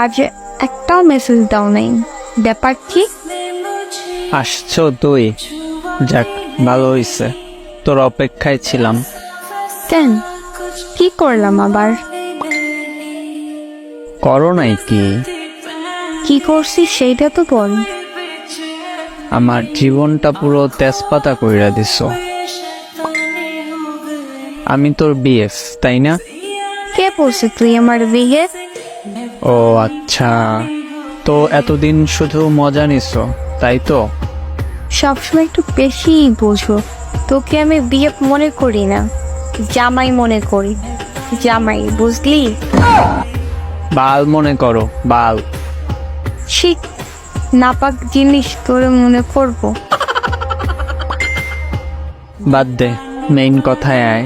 আজ একটাও মেসেজ দাও নাই, ব্যাপার কি? আসছো তুই? যাক, ভালো হইছে, তোর অপেক্ষায় ছিলাম। কেন, কি করলাম আবার? করো নাই কি? কি করছি সেইটা তো বল। আমার জীবনটা পুরো তেজপাতা কইরা দিছ। আমি তোর বিএফ, তাই না? কে বলছে তুই আমার বিয়ে? ও আচ্ছা, তো এতদিন শুধু মজা নিছ, তাই তো? সবসময় একটু বেশি বোঝো। তোকে আমি বিয়ে মনে করি না, জামাই মনে করি। জামাই, বুঝলি? বাল মনে করো, বাল। ঠিক নাপাক জিনিস তোরে মনে করবো? বাদ দে, মেইন কথায় আয়।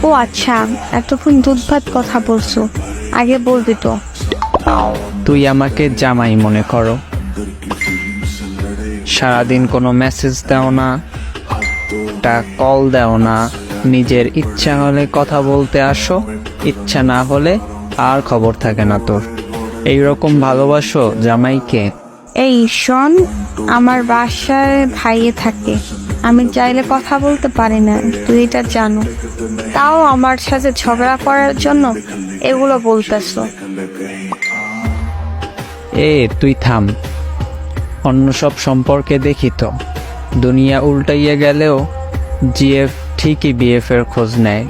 ও আচ্ছা, এতক্ষণ দুধ ভাত কথা বলছো, আগে বলবি তো। তুই আমাকে জামাই মনে করো। সারাদিন কোনো মেসেজ দাও না, একটা কল দাও না, নিজের ইচ্ছা হলে কথা বলতে আসো, ইচ্ছা না হলে আর খবর থাকে না তোর। এইরকম ভালোবাসো জামাইকে? এই শোন, আমার বাসায় ভাইয়ে থাকে, আমি চাইলে কথা বলতে পারি না, তুই এটা জানো। তাও আমার সাথে ঝগড়া করার জন্য এগুলো বলতেছো? তুই থাম। অন্য সব সম্পর্কে দেখি তো দুনিয়া উল্টাইয়া গেলেও জিএফ ঠিকই বিএফ এর খোঁজ নেয়,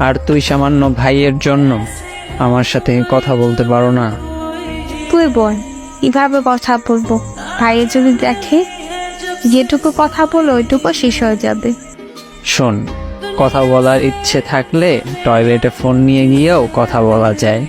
আর তুই সামান্য ভাইয়ের জন্য আমার সাথে কথা বলতে পারো না? তুই বল, কিভাবে কথা বলবো? ভাইয়ে যদি দেখে, যেটুকু কথা বলো ওইটুকু শেষ হয়ে যাবে। শোন, কথা বলার ইচ্ছে থাকলে টয়লেটে ফোন নিয়ে গিয়েও কথা বলা যায়।